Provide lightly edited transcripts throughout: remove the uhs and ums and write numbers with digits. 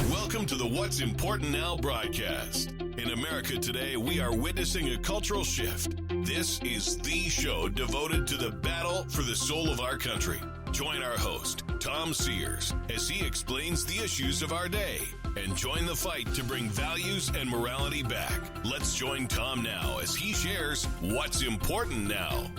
Welcome to the What's Important Now broadcast. In America today, we are witnessing a cultural shift. This is the show devoted to the battle for the soul of our country. Join our host, Tom Sears, as he explains the issues of our day and join the fight to bring values and morality back. Let's join Tom now as he shares what's important now.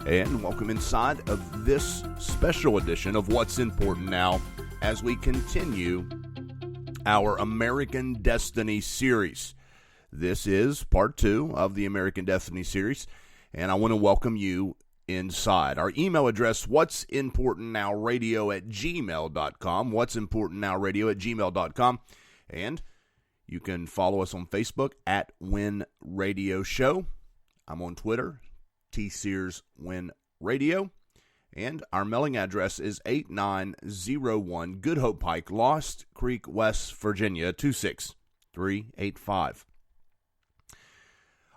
And welcome inside of this special edition of What's Important Now as we continue our American Destiny series. This is part 2 of the American Destiny series, and I want to welcome you inside. Our email address, what'simportantnowradio@gmail.com, what'simportantnowradio@gmail.com, and you can follow us on Facebook at Win Radio Show. I'm on Twitter, T Sears Win Radio, and our mailing address is 8901 Good Hope Pike, Lost Creek, West Virginia 26385.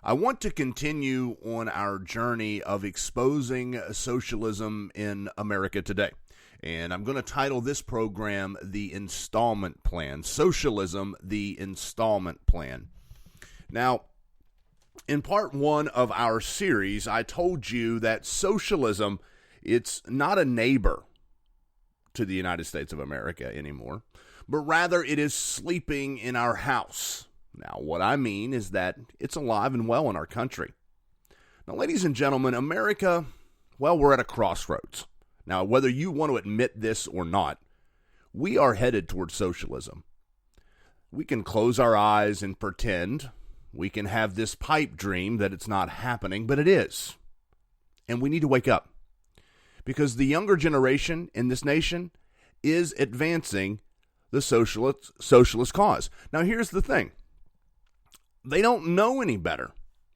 I want to continue on our journey of exposing socialism in America today, and I'm going to title this program The Installment Plan. Socialism, the Installment Plan. Now, in part 1 of our series, I told you that socialism, it's not a neighbor to the United States of America anymore, but rather it is sleeping in our house. Now, what I mean is that it's alive and well in our country. Now, ladies and gentlemen, America, well, we're at a crossroads. Now, whether you want to admit this or not, we are headed towards socialism. We can close our eyes and pretend. We can have this pipe dream that it's not happening, but it is. And we need to wake up. Because the younger generation in this nation is advancing the socialist cause. Now, here's the thing. They don't know any better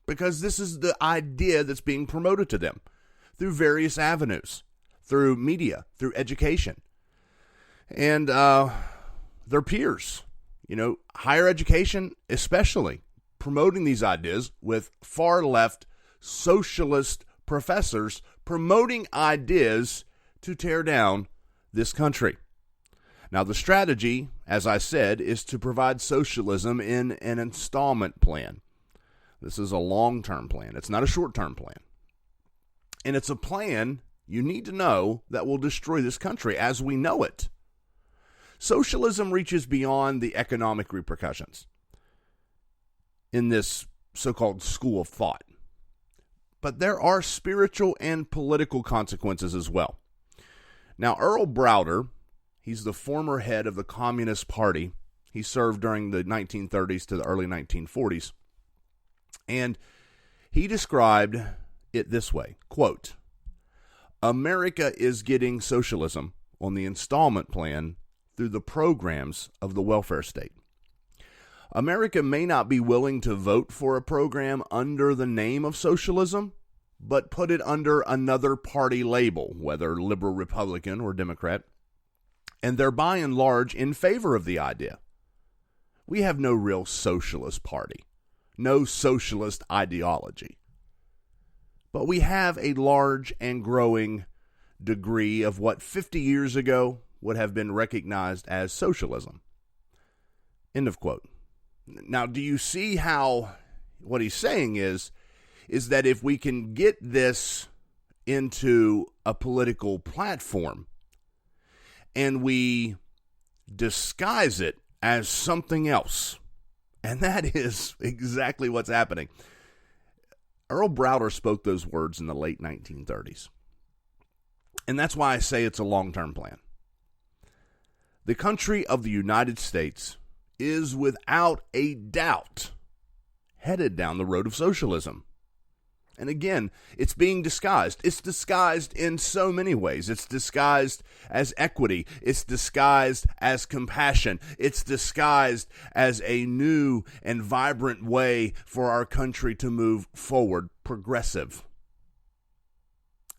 because this is the idea that's being promoted to them through various avenues, through media, through education, and their peers. You know, higher education especially, promoting these ideas with far left socialist professors promoting ideas to tear down this country. Now, the strategy, as I said, is to provide socialism in an installment plan. This is a long-term plan. It's not a short-term plan. And it's a plan you need to know that will destroy this country as we know it. Socialism reaches beyond the economic repercussions in this so-called school of thought. But there are spiritual and political consequences as well. Now, Earl Browder, he's the former head of the Communist Party. He served during the 1930s to the early 1940s. And he described it this way, quote, "America is getting socialism on the installment plan through the programs of the welfare state. America may not be willing to vote for a program under the name of socialism, but put it under another party label, whether liberal, Republican, or Democrat, and they're by and large in favor of the idea. We have no real socialist party, no socialist ideology, but we have a large and growing degree of what 50 years ago would have been recognized as socialism." End of quote. Now, do you see how what he's saying is that if we can get this into a political platform and we disguise it as something else, and that is exactly what's happening. Earl Browder spoke those words in the late 1930s. And that's why I say it's a long-term plan. The country of the United States is without a doubt headed down the road of socialism. And again, it's being disguised. It's disguised in so many ways. It's disguised as equity. It's disguised as compassion. It's disguised as a new and vibrant way for our country to move forward, progressive.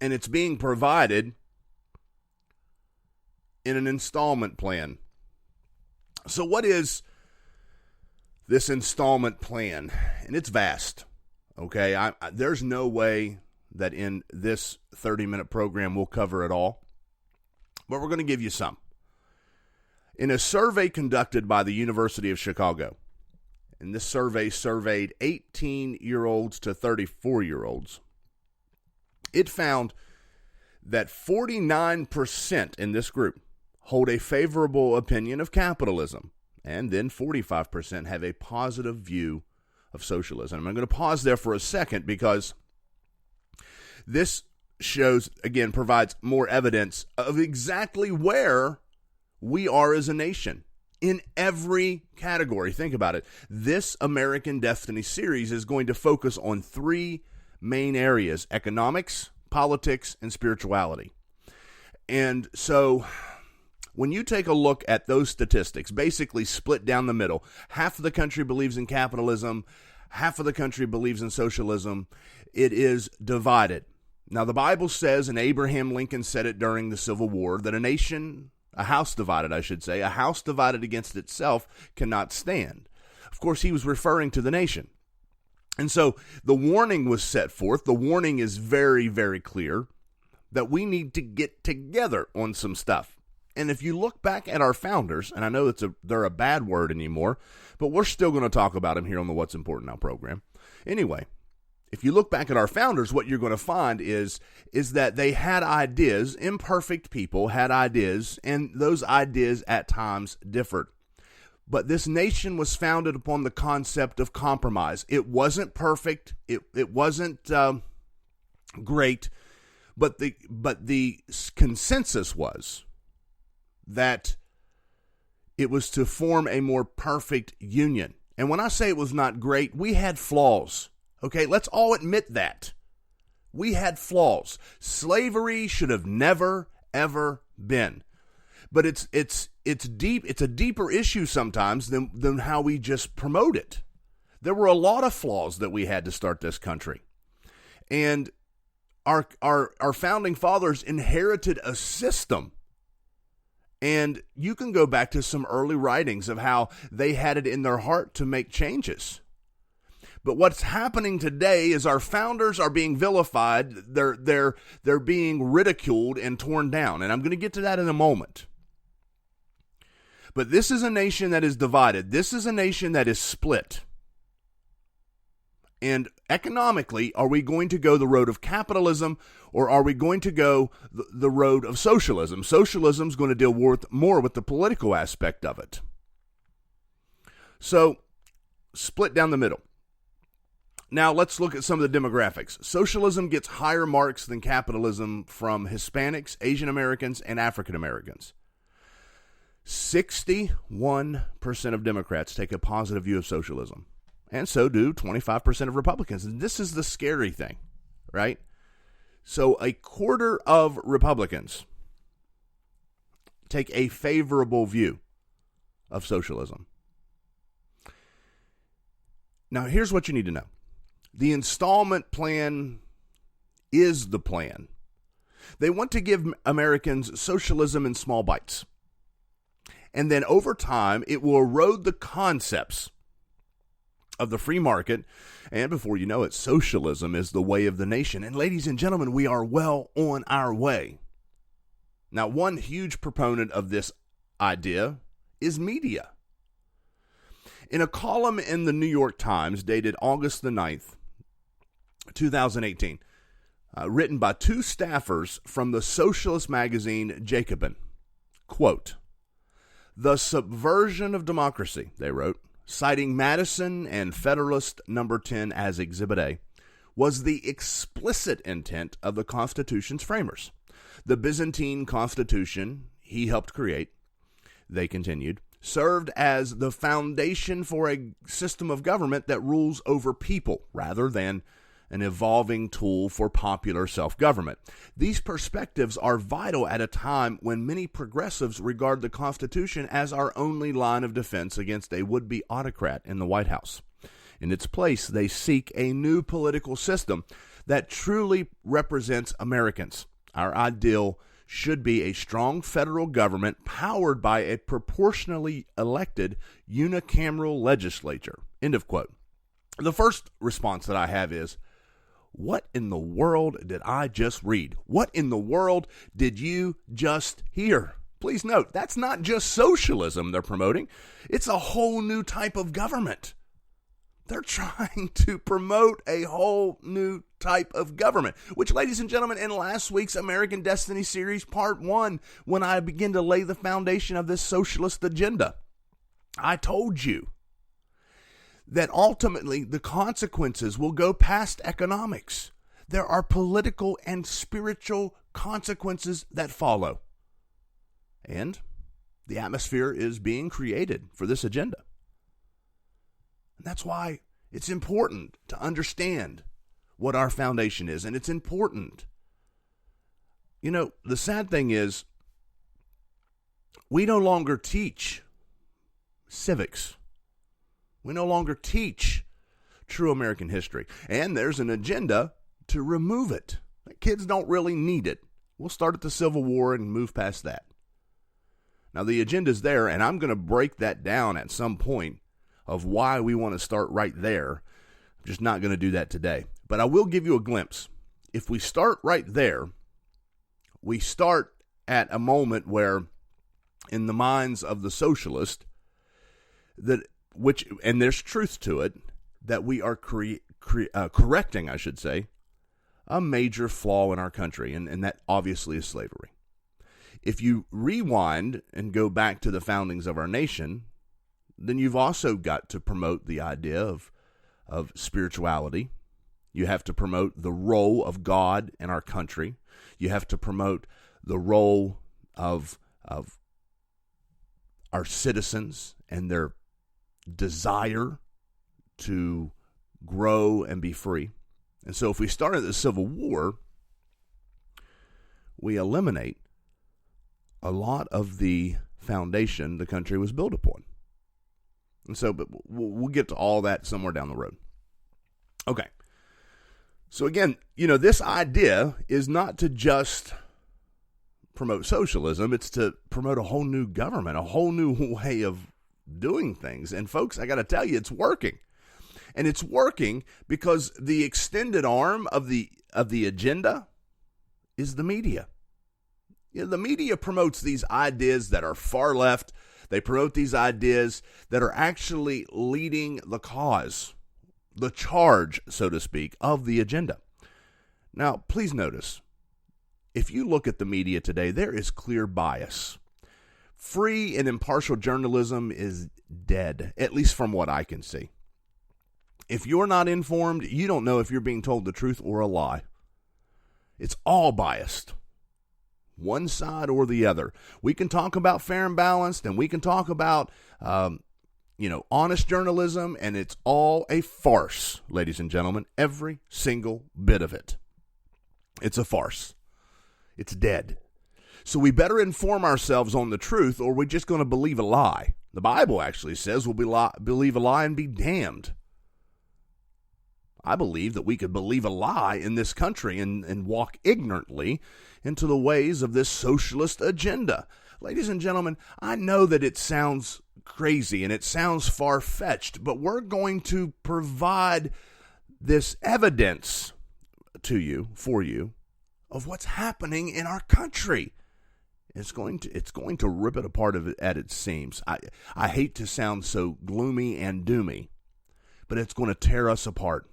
And it's being provided in an installment plan. So what is this installment plan? And it's vast. Okay, there's no way that in this 30-minute program we'll cover it all. but we're going to give you some. In a survey conducted by the University of Chicago, and this survey surveyed 18-year-olds to 34-year-olds, it found that 49% in this group hold a favorable opinion of capitalism, and then 45% have a positive view of socialism. I'm going to pause there for a second because this shows, again, provides more evidence of exactly where we are as a nation in every category. Think about it. This American Destiny series is going to focus on three main areas: economics, politics, and spirituality. And so when you take a look at those statistics, basically split down the middle, half of the country believes in capitalism, half of the country believes in socialism. It is divided. Now, the Bible says, and Abraham Lincoln said it during the Civil War, that a house divided against itself cannot stand. Of course, he was referring to the nation. And so the warning was set forth. The warning is very, very clear that we need to get together on some stuff. And if you look back at our founders, and I know they're a bad word anymore, but we're still going to talk about them here on the What's Important Now program. Anyway, if you look back at our founders, what you're going to find is that they had ideas. Imperfect people had ideas, and those ideas at times differed. But this nation was founded upon the concept of compromise. It wasn't perfect. It wasn't great, but the consensus was that it was to form a more perfect union. And when I say it was not great, we had flaws. Okay, let's all admit that. We had flaws. Slavery should have never, ever been. But it's deep. It's a deeper issue sometimes than how we just promote it. There were a lot of flaws that we had to start this country. And our founding fathers inherited a system. And you can go back to some early writings of how they had it in their heart to make changes. But what's happening today is our founders are being vilified. They're being ridiculed and torn down. And I'm going to get to that in a moment. But this is a nation that is divided. This is a nation that is split. And economically, are we going to go the road of capitalism, or are we going to go the road of socialism? Socialism is going to deal more with the political aspect of it. So, split down the middle. Now, let's look at some of the demographics. Socialism gets higher marks than capitalism from Hispanics, Asian Americans, and African Americans. 61% of Democrats take a positive view of socialism. And so do 25% of Republicans. And this is the scary thing, right? So a quarter of Republicans take a favorable view of socialism. Now, here's what you need to know. The installment plan is the plan. They want to give Americans socialism in small bites. And then over time, it will erode the concepts of the free market, and before you know it, socialism is the way of the nation. And ladies and gentlemen, we are well on our way. Now, one huge proponent of this idea is media. In a column in the New York Times dated August the 9th, 2018, written by two staffers from the socialist magazine Jacobin, quote, "The subversion of democracy," they wrote, citing Madison and Federalist Number 10 as Exhibit A, was the explicit intent of the Constitution's framers. The Byzantine Constitution he helped create, they continued, served as the foundation for a system of government that rules over people rather than an evolving tool for popular self-government. These perspectives are vital at a time when many progressives regard the Constitution as our only line of defense against a would-be autocrat in the White House. In its place, they seek a new political system that truly represents Americans. Our ideal should be a strong federal government powered by a proportionally elected unicameral legislature. End of quote. The first response that I have is, What in the world did I just read? What in the world did you just hear? Please note, that's not just socialism they're promoting. It's a whole new type of government. They're trying to promote a whole new type of government, which, ladies and gentlemen, in last week's American Destiny series, part 1, when I begin to lay the foundation of this socialist agenda, I told you that ultimately the consequences will go past economics. There are political and spiritual consequences that follow. And the atmosphere is being created for this agenda. And that's why it's important to understand what our foundation is. And it's important. You know, the sad thing is, we no longer teach civics. We no longer teach true American history. And there's an agenda to remove it. Kids don't really need it. We'll start at the Civil War and move past that. Now, the agenda's there, and I'm going to break that down at some point of why we want to start right there. I'm just not going to do that today. But I will give you a glimpse. If we start right there, we start at a moment where, in the minds of the socialist, and there's truth to it, that we are correcting, I should say, a major flaw in our country, and that obviously is slavery. If you rewind and go back to the foundings of our nation, then you've also got to promote the idea of spirituality. You have to promote the role of God in our country. You have to promote the role of our citizens and their desire to grow and be free. And so if we start at the Civil War, we eliminate a lot of the foundation the country was built upon. And so, but we'll get to all that somewhere down the road. Okay. So again, you know, this idea is not to just promote socialism. It's to promote a whole new government, a whole new way of doing things. And folks, I got to tell you, it's working. And it's working because the extended arm of the agenda is the media. You know, the media promotes these ideas that are far left. They promote these ideas that are actually leading the cause, the charge, so to speak, of the agenda. Now, please notice, if you look at the media today, there is clear bias. Free and impartial journalism is dead, at least from what I can see. If you're not informed, you don't know if you're being told the truth or a lie. It's all biased. One side or the other. We can talk about fair and balanced, and we can talk about, honest journalism, and it's all a farce, ladies and gentlemen. Every single bit of it. It's a farce. It's dead. So we better inform ourselves on the truth, or we're just going to believe a lie. The Bible actually says we'll believe a lie and be damned. I believe that we could believe a lie in this country and walk ignorantly into the ways of this socialist agenda. Ladies and gentlemen, I know that it sounds crazy and it sounds far-fetched, but we're going to provide this evidence to you, for you, of what's happening in our country. It's going to rip it apart at its seams. I hate to sound so gloomy and doomy, but it's going to tear us apart.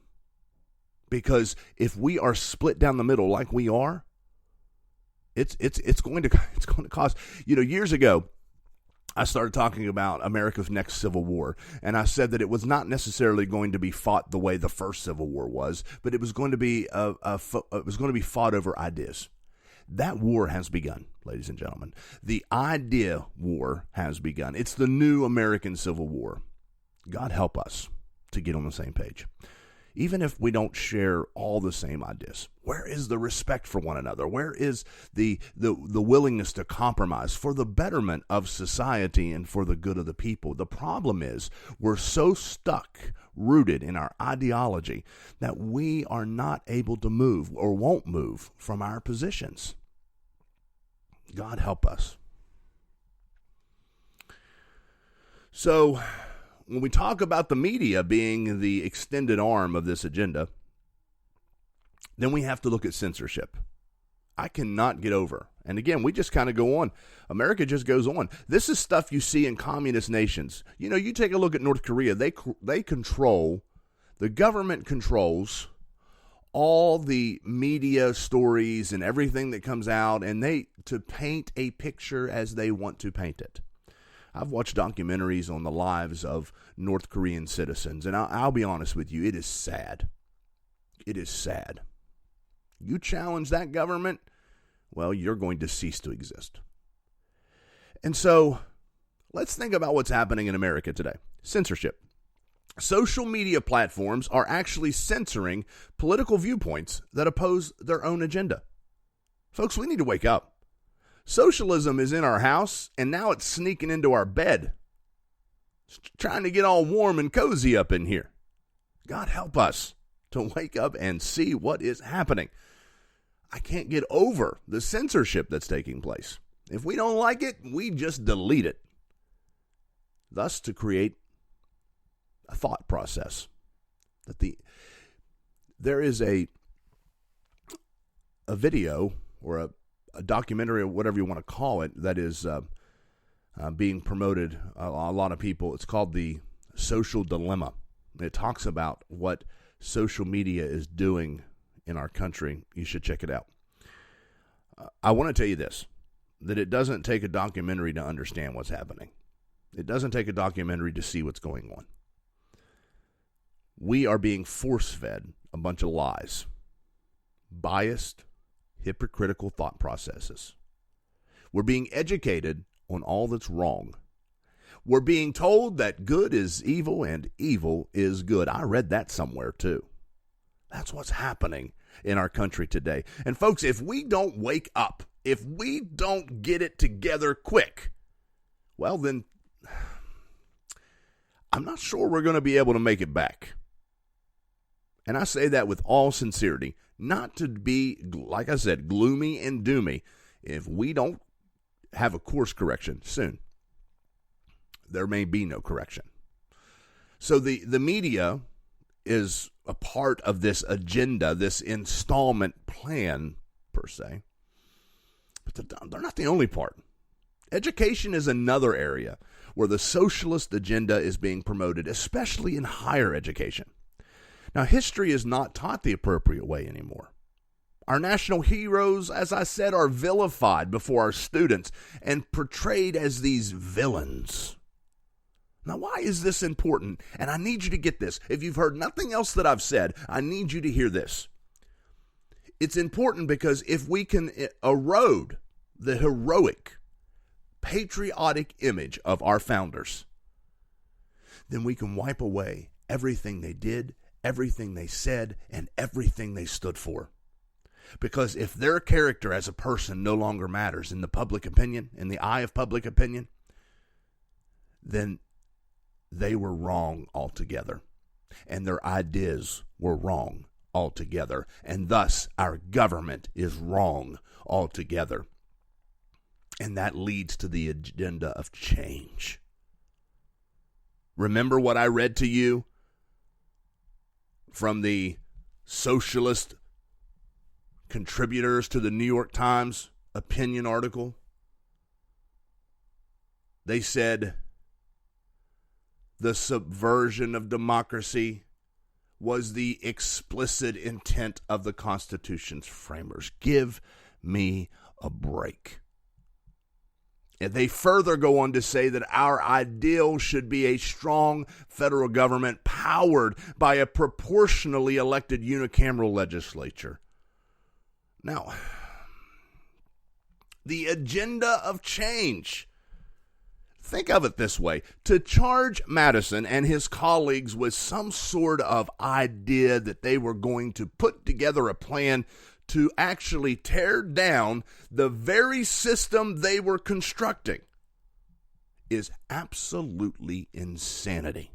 Because if we are split down the middle like we are, it's going to cause. You know, years ago, I started talking about America's next civil war, and I said that it was not necessarily going to be fought the way the first Civil War was, but it was going to be fought over ideas. That war has begun, ladies and gentlemen. The idea war has begun. It's the new American Civil War. God help us to get on the same page. Even if we don't share all the same ideas, where is the respect for one another? Where is the willingness to compromise for the betterment of society and for the good of the people? The problem is we're so rooted in our ideology that we are not able to move or won't move from our positions. God help us. So, when we talk about the media being the extended arm of this agenda, Then we have to look at censorship. I cannot get over. And again, we just kind of go on. America just goes on. This is stuff you see in communist nations. You know, you take a look at North Korea. They control, the government controls all the media stories and everything that comes out, and they to paint a picture as they want to paint it. I've watched documentaries on the lives of North Korean citizens, and I'll be honest with you, it is sad. It is sad. You challenge that government, well, you're going to cease to exist. And so let's think about what's happening in America today. Censorship. Social media platforms are actually censoring political viewpoints that oppose their own agenda. Folks, we need to wake up. Socialism is in our house, and now it's sneaking into our bed. It's trying to get all warm and cozy up in here. God help us to wake up and see what is happening. I can't get over the censorship that's taking place. If we don't like it, we just delete it. Thus, to create a thought process that there is a video or a documentary or whatever you want to call it that is being promoted. A lot of people. It's called The Social Dilemma. It talks about what social media is doing in our country. You should check it out. I want to tell you this, that it doesn't take a documentary to understand what's happening. It doesn't take a documentary to see what's going on. We are being force-fed a bunch of lies, biased, hypocritical thought processes. We're being educated on all that's wrong. We're being told that good is evil and evil is good. I read that somewhere too. That's what's happening in our country today. And folks, if we don't wake up, if we don't get it together quick, well then, I'm not sure we're going to be able to make it back. And I say that with all sincerity, not to be, like I said, gloomy and doomy. If we don't have a course correction soon, there may be no correction. So the media is a part of this agenda, this installment plan, per se. But they're not the only part. Education is another area where the socialist agenda is being promoted, especially in higher education. Now, history is not taught the appropriate way anymore. Our national heroes, as I said, are vilified before our students and portrayed as these villains. Now, why is this important? And I need you to get this. If you've heard nothing else that I've said, I need you to hear this. It's important because if we can erode the heroic, patriotic image of our founders, then we can wipe away everything they did, everything they said, and everything they stood for. Because if their character as a person no longer matters in the public opinion, in the eye of public opinion, then they were wrong altogether. And their ideas were wrong altogether. And thus, our government is wrong altogether. And that leads to the agenda of change. Remember what I read to you from the socialist contributors to the New York Times opinion article? They said the subversion of democracy was the explicit intent of the Constitution's framers. Give me a break. And they further go on to say that our ideal should be a strong federal government powered by a proportionally elected unicameral legislature. Now, the agenda of change. Think of it this way. To charge Madison and his colleagues with some sort of idea that they were going to put together a plan to actually tear down the very system they were constructing is absolutely insanity.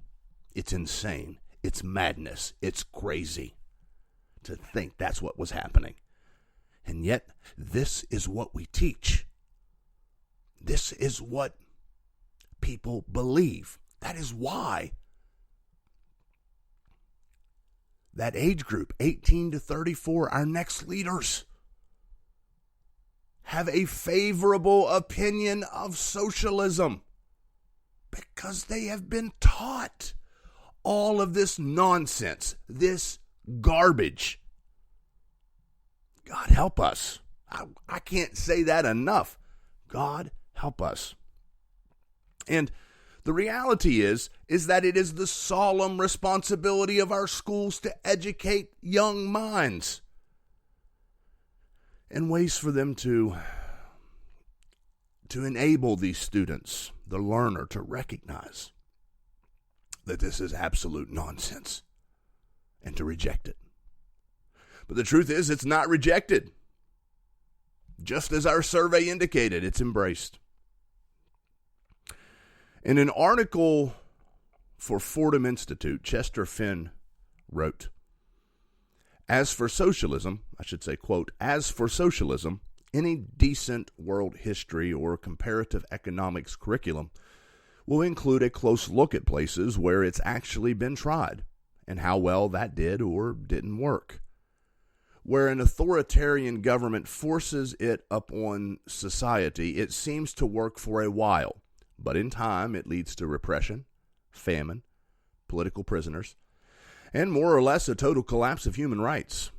It's insane. It's madness. It's crazy to think that's what was happening. And yet, this is what we teach. This is what people believe. That is why that age group, 18 to 34, our next leaders, have a favorable opinion of socialism because they have been taught all of this nonsense, this garbage. God help us. I can't say that enough. God help us. And the reality is that it is the solemn responsibility of our schools to educate young minds and ways for them to enable these students, the learner, to recognize that this is absolute nonsense and to reject it. But the truth is, it's not rejected. Just as our survey indicated, it's embraced. In an article for Fordham Institute, Chester Finn wrote, as for socialism, quote, as for socialism, any decent world history or comparative economics curriculum will include a close look at places where it's actually been tried and how well that did or didn't work. Where an authoritarian government forces it upon society, it seems to work for a while, but in time it leads to repression, famine, political prisoners, and more or less a total collapse of human rights.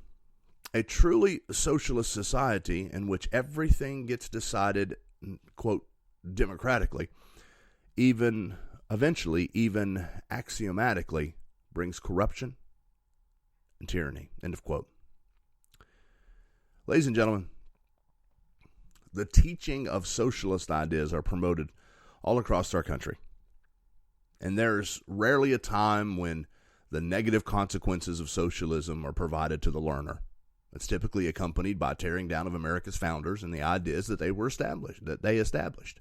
A truly socialist society in which everything gets decided, quote, democratically, even axiomatically, brings corruption and tyranny, end of quote. Ladies and gentlemen, the teaching of socialist ideas are promoted all across our country. And there's rarely a time when the negative consequences of socialism are provided to the learner. It's typically accompanied by tearing down of America's founders and the ideas that they established.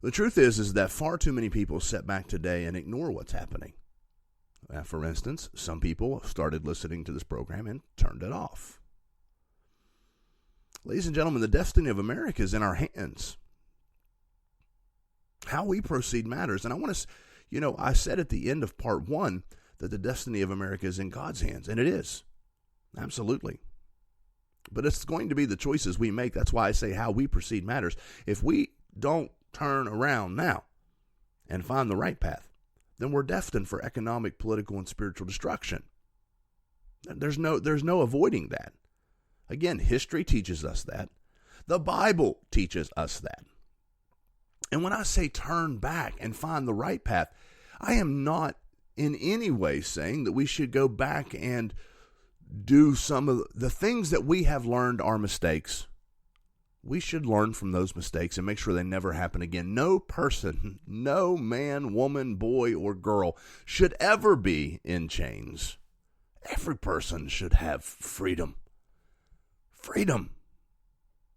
The truth is that far too many people sit back today and ignore what's happening. For instance, some people started listening to this program and turned it off. Ladies and gentlemen, the destiny of America is in our hands. How we proceed matters. And I want to, I said at the end of part 1 that the destiny of America is in God's hands, and it is. Absolutely. But it's going to be the choices we make. That's why I say how we proceed matters. If we don't turn around now and find the right path, then we're destined for economic, political, and spiritual destruction. There's no avoiding that. Again, history teaches us that. The Bible teaches us that. And when I say turn back and find the right path, I am not in any way saying that we should go back and do some of the things that we have learned are mistakes. We should learn from those mistakes and make sure they never happen again. No person, no man, woman, boy, or girl should ever be in chains. Every person should have freedom. Freedom.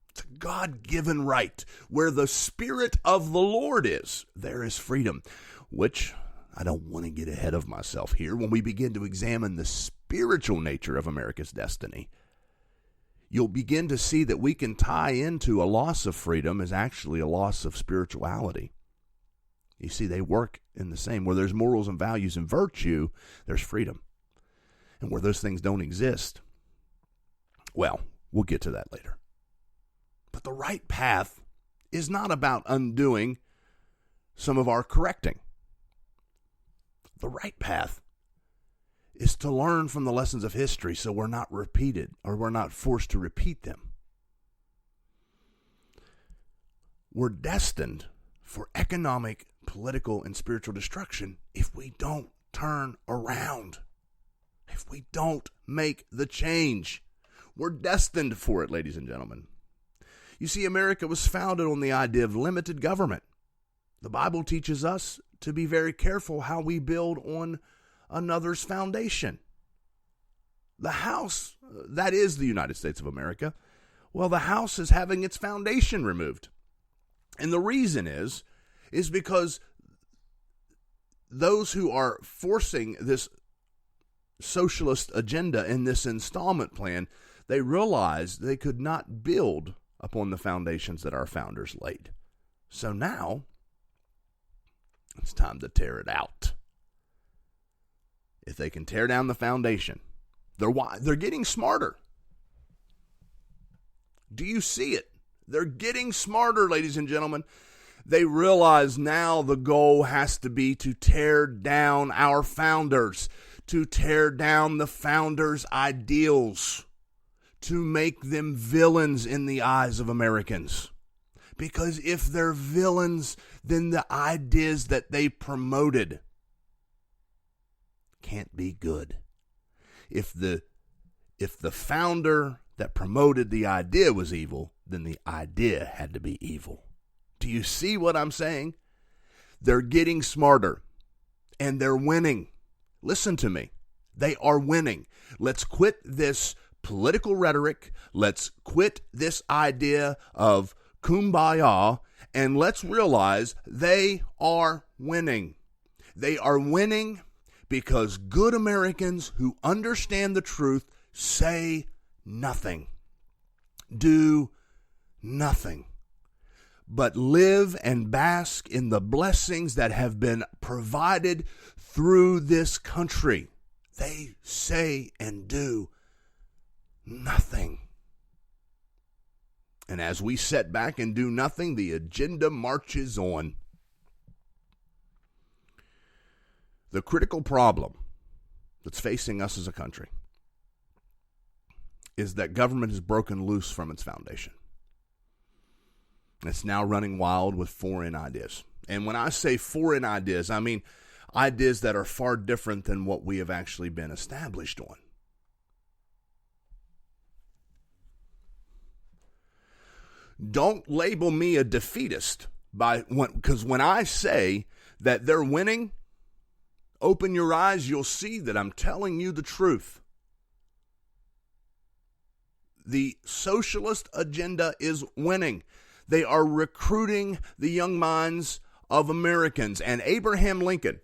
It's a God-given right. Where the Spirit of the Lord is, there is freedom. Which, I don't want to get ahead of myself here. When we begin to examine the spiritual nature of America's destiny, you'll begin to see that we can tie into a loss of freedom as actually a loss of spirituality. You see, they work in the same. Where there's morals and values and virtue, there's freedom. And where those things don't exist, well, we'll get to that later. But the right path is not about undoing some of our correcting. The right path is to learn from the lessons of history so we're not repeated or we're not forced to repeat them. We're destined for economic, political, and spiritual destruction if we don't turn around. If we don't make the change. We're destined for it, ladies and gentlemen. You see, America was founded on the idea of limited government. The Bible teaches us to be very careful how we build on another's foundation. The house, that is the United States of America, well, the house is having its foundation removed. And the reason is because those who are forcing this socialist agenda in this installment plan, they realized they could not build upon the foundations that our founders laid. So now, it's time to tear it out. if they can tear down the foundation. They're getting smarter. Do you see it? They're getting smarter, ladies and gentlemen. They realize now the goal has to be to tear down our founders, to tear down the founders' ideals, to make them villains in the eyes of Americans. Because if they're villains, then the ideas that they promoted can't be good. If the founder that promoted the idea was evil, then the idea had to be evil. Do you see what I'm saying? They're getting smarter, and they're winning. Listen to me. They are winning. Let's quit this political rhetoric. Let's quit this idea of kumbaya, and let's realize they are winning. They are winning because good Americans who understand the truth say nothing, do nothing, but live and bask in the blessings that have been provided through this country. They say and do nothing. And as we sit back and do nothing, the agenda marches on. The critical problem that's facing us as a country is that government has broken loose from its foundation. It's now running wild with foreign ideas. And when I say foreign ideas, I mean ideas that are far different than what we have actually been established on. Don't label me a defeatist because when I say that they're winning, open your eyes, you'll see that I'm telling you the truth. The socialist agenda is winning. They are recruiting the young minds of Americans. And Abraham Lincoln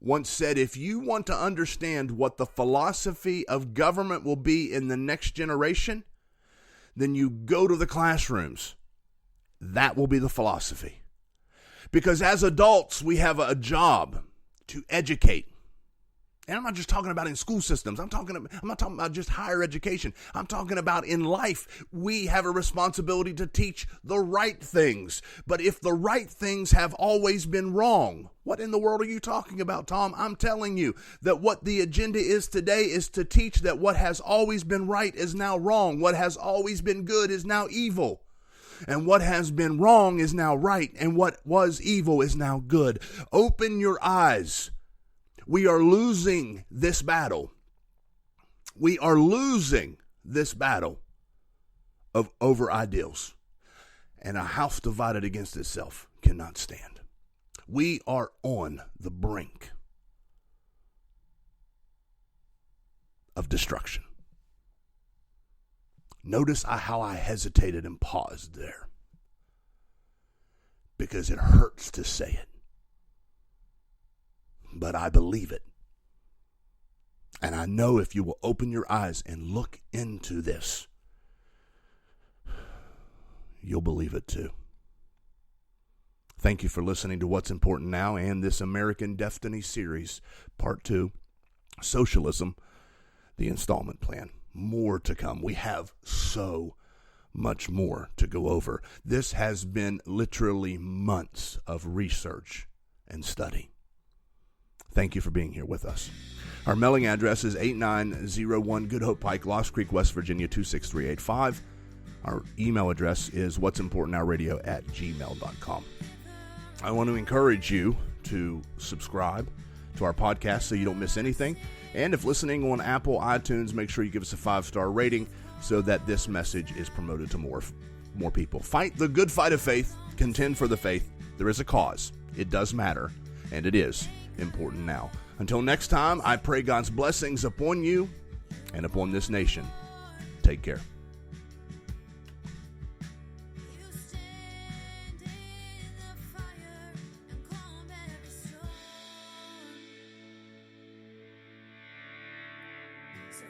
once said, if you want to understand what the philosophy of government will be in the next generation, then you go to the classrooms. That will be the philosophy. Because as adults, we have a job to educate. And I'm not just talking about in school systems. I'm not talking about just higher education. I'm talking about in life. We have a responsibility to teach the right things. But if the right things have always been wrong, what in the world are you talking about, Tom? I'm telling you that what the agenda is today is to teach that what has always been right is now wrong. What has always been good is now evil. And what has been wrong is now right. And what was evil is now good. Open your eyes. We are losing this battle. We are losing this battle over ideals. And a house divided against itself cannot stand. We are on the brink of destruction. Notice how I hesitated and paused there. Because it hurts to say it. But I believe it. And I know if you will open your eyes and look into this, you'll believe it too. Thank you for listening to What's Important Now and this American Destiny series, Part 2, Socialism, the Installment Plan. More to come. We have so much more to go over. This has been literally months of research and study. Thank you for being here with us. Our mailing address is 8901 Good Hope Pike, Lost Creek, West Virginia, 26385. Our email address is whatsimportnowradio@gmail.com. I want to encourage you to subscribe to our podcast so you don't miss anything. And if listening on Apple iTunes, make sure you give us a 5-star rating so that this message is promoted to more people. Fight the good fight of faith. Contend for the faith. There is a cause. It does matter. And it is important now. Until next time, I pray God's blessings upon you and upon this nation. Take care. So